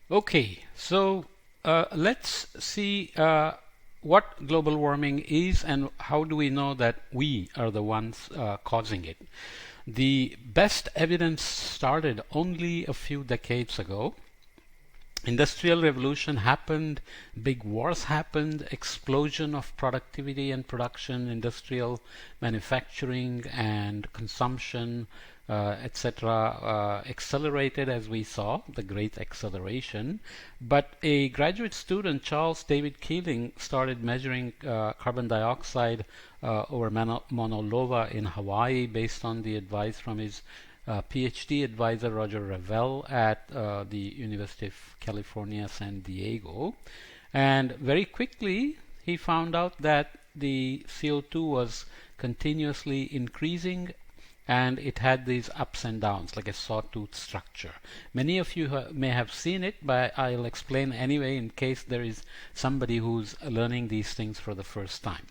Okay, so let's see what global warming is and how do we know that we are the ones causing it. The best evidence started only a few decades ago. Industrial revolution happened, big wars happened, explosion of productivity and production, industrial manufacturing and consumption, etc., accelerated as we saw, the great acceleration. But a graduate student, Charles David Keeling, started measuring carbon dioxide over Mauna Loa in Hawaii based on the advice from his PhD advisor Roger Revelle at the University of California, San Diego. And very quickly, he found out that the CO2 was continuously increasing and it had these ups and downs like a sawtooth structure. Many of you may have seen it, but I'll explain anyway in case there is somebody who's learning these things for the first time.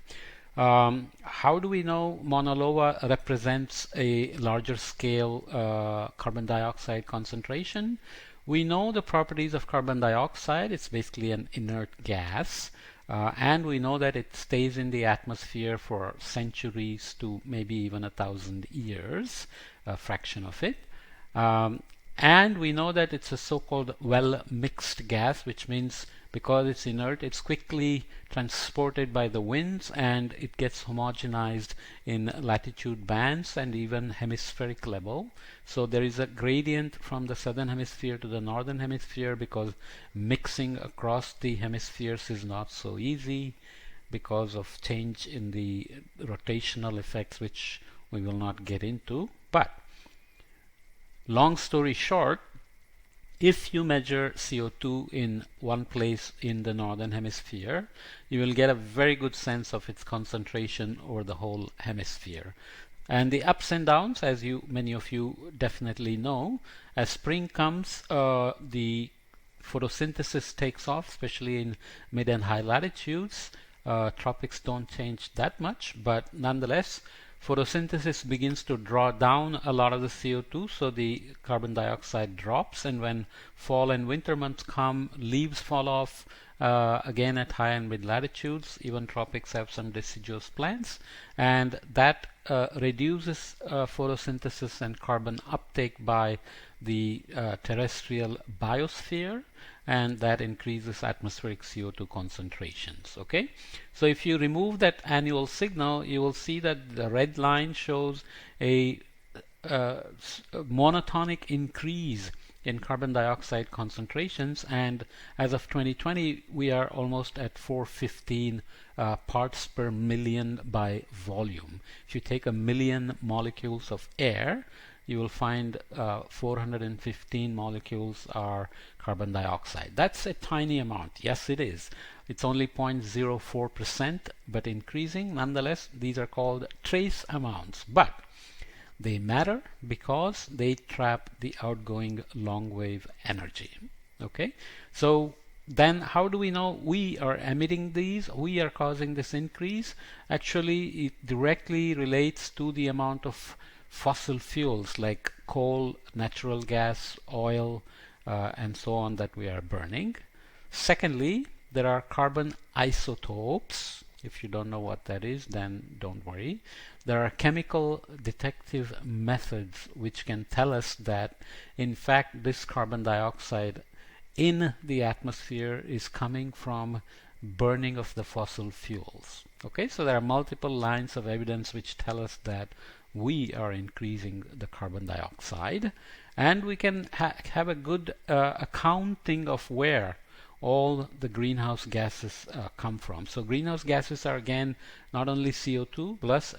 How do we know Mauna Loa represents a larger scale carbon dioxide concentration? We know the properties of carbon dioxide. It's basically an inert gas. And we know that it stays in the atmosphere for centuries to maybe even 1,000 years, a fraction of it. Um, and we know that it's a so-called well-mixed gas, which means because it's inert, it's quickly transported by the winds and it gets homogenized in latitude bands and even hemispheric level. So there is a gradient from the southern hemisphere to the northern hemisphere because mixing across the hemispheres is not so easy because of change in the rotational effects, which we will not get into. But long story short, if you measure CO2 in one place in the northern hemisphere, you will get a very good sense of its concentration over the whole hemisphere. And the ups and downs, as many of you definitely know, as spring comes, the photosynthesis takes off, especially in mid and high latitudes. Tropics don't change that much, but nonetheless, photosynthesis begins to draw down a lot of the CO2, so the carbon dioxide drops. And when fall and winter months come, leaves fall off again at high and mid latitudes. Even tropics have some deciduous plants, and that reduces photosynthesis and carbon uptake by the terrestrial biosphere, and that increases atmospheric CO2 concentrations. Okay, so if you remove that annual signal, you will see that the red line shows a monotonic increase in carbon dioxide concentrations, and as of 2020 we are almost at 415 parts per million by volume. If you take a million molecules of air, you will find 415 molecules are carbon dioxide. That's a tiny amount. Yes, it is. It's only 0.04%, but increasing. Nonetheless, these are called trace amounts. But they matter because they trap the outgoing long wave energy. Okay, so then how do we know we are emitting these? We are causing this increase. Actually, it directly relates to the amount of fossil fuels like coal, natural gas, oil, and so on that we are burning. Secondly, there are carbon isotopes. If you don't know what that is, then don't worry. There are chemical detective methods which can tell us that in fact this carbon dioxide in the atmosphere is coming from burning of the fossil fuels. Okay, so there are multiple lines of evidence which tell us that we are increasing the carbon dioxide, and we can have a good accounting of where all the greenhouse gases come from. So greenhouse gases are again not only CO2 plus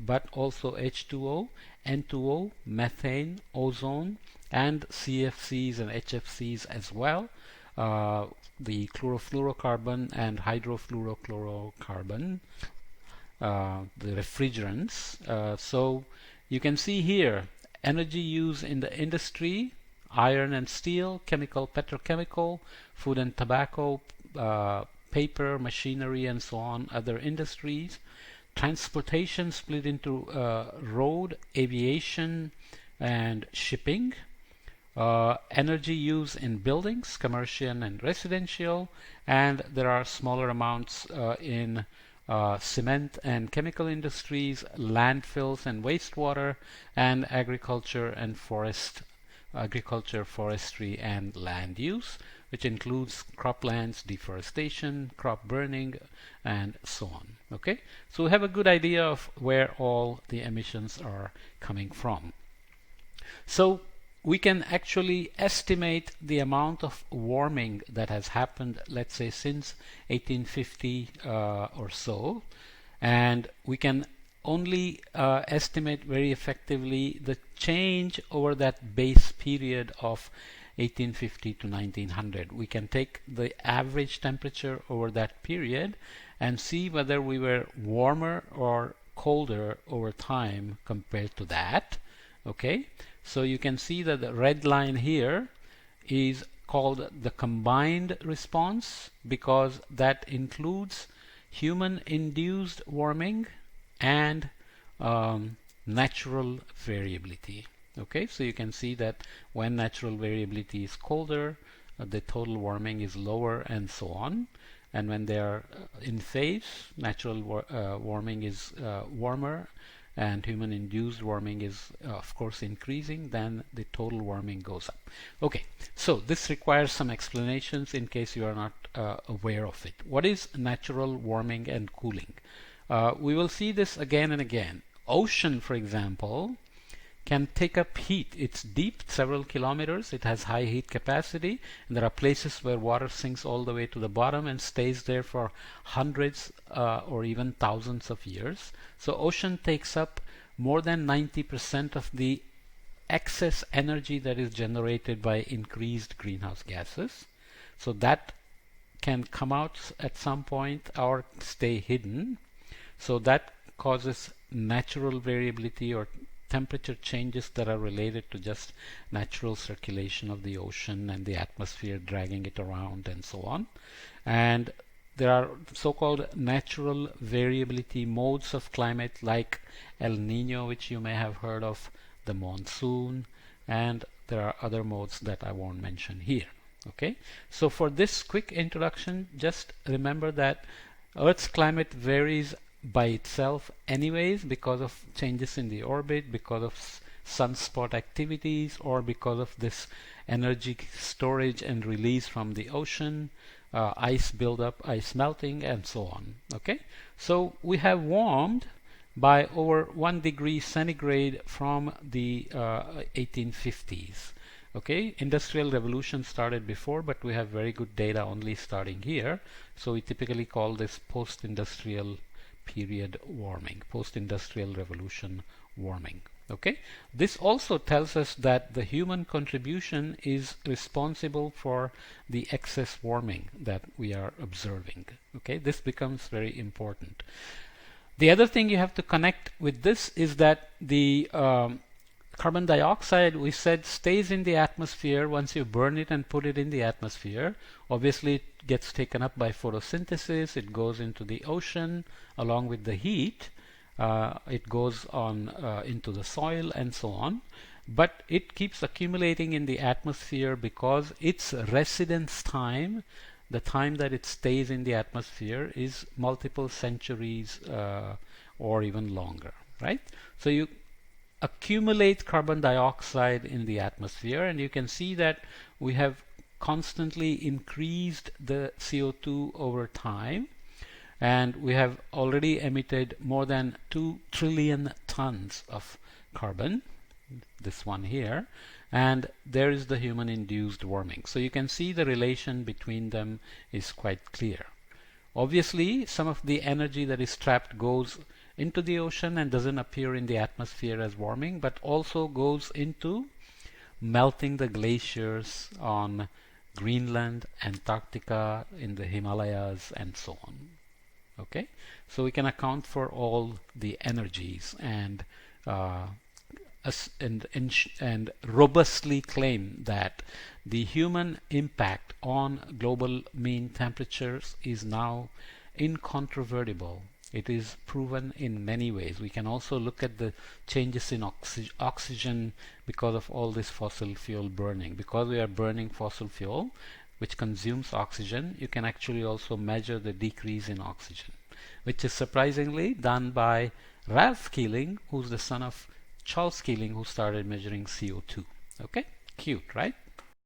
but also H2O, N2O, methane, ozone, and CFCs and HFCs as well. The chlorofluorocarbon and hydrofluorochlorocarbon, the refrigerants. So you can see here energy use in the industry, iron and steel, chemical, petrochemical, food and tobacco, paper, machinery, and so on, other industries. Transportation split into road, aviation, and shipping. energy use in buildings, commercial and residential, and there are smaller amounts in cement and chemical industries, landfills and wastewater, and agriculture, forestry, and land use, which includes croplands, deforestation, crop burning, and so on. Okay, so we have a good idea of where all the emissions are coming from. So we can actually estimate the amount of warming that has happened, let's say, since 1850 or so, and we can only estimate very effectively the change over that base period of 1850 to 1900. We can take the average temperature over that period and see whether we were warmer or colder over time compared to that. Okay, so you can see that the red line here is called the combined response because that includes human-induced warming and natural variability. Okay, so you can see that when natural variability is colder, the total warming is lower and so on. And when they are in phase, natural warming is warmer and human-induced warming is of course increasing, then the total warming goes up. Okay, so this requires some explanations in case you are not aware of it. What is natural warming and cooling? We will see this again and again. Ocean, for example, can take up heat. It's deep, several kilometers. It has high heat capacity, and there are places where water sinks all the way to the bottom and stays there for hundreds or even thousands of years. So ocean takes up more than 90% of the excess energy that is generated by increased greenhouse gases. So that can come out at some point or stay hidden. So that causes natural variability or temperature changes that are related to just natural circulation of the ocean and the atmosphere dragging it around and so on. And there are so-called natural variability modes of climate like El Nino, which you may have heard of, the monsoon, and there are other modes that I won't mention here. Okay, so for this quick introduction, just remember that Earth's climate varies by itself anyways because of changes in the orbit, because of sunspot activities, or because of this energy storage and release from the ocean, ice buildup, ice melting, and so on. Okay, so we have warmed by over 1 degree centigrade from the 1850s. Okay, industrial revolution started before, but we have very good data only starting here. So we typically call this post-industrial period warming, post-industrial revolution warming. Okay, this also tells us that the human contribution is responsible for the excess warming that we are observing. Okay, this becomes very important. The other thing you have to connect with this is that the carbon dioxide, we said, stays in the atmosphere once you burn it and put it in the atmosphere. Obviously, it gets taken up by photosynthesis. It goes into the ocean along with the heat. It goes on into the soil and so on. But it keeps accumulating in the atmosphere because its residence time, the time that it stays in the atmosphere, is multiple centuries or even longer, right? So you accumulate carbon dioxide in the atmosphere, and you can see that we have constantly increased the CO2 over time, and we have already emitted more than 2 trillion tons of carbon, this one here, and there is the human-induced warming. So you can see the relation between them is quite clear. Obviously, some of the energy that is trapped goes into the ocean and doesn't appear in the atmosphere as warming, but also goes into melting the glaciers on Greenland, Antarctica, in the Himalayas, and so on. Okay, so we can account for all the energies and robustly claim that the human impact on global mean temperatures is now incontrovertible. It is proven in many ways. We can also look at the changes in oxygen because of all this fossil fuel burning. Because we are burning fossil fuel, which consumes oxygen, you can actually also measure the decrease in oxygen, which is surprisingly done by Ralph Keeling, who's the son of Charles Keeling, who started measuring CO2. Okay, cute, right?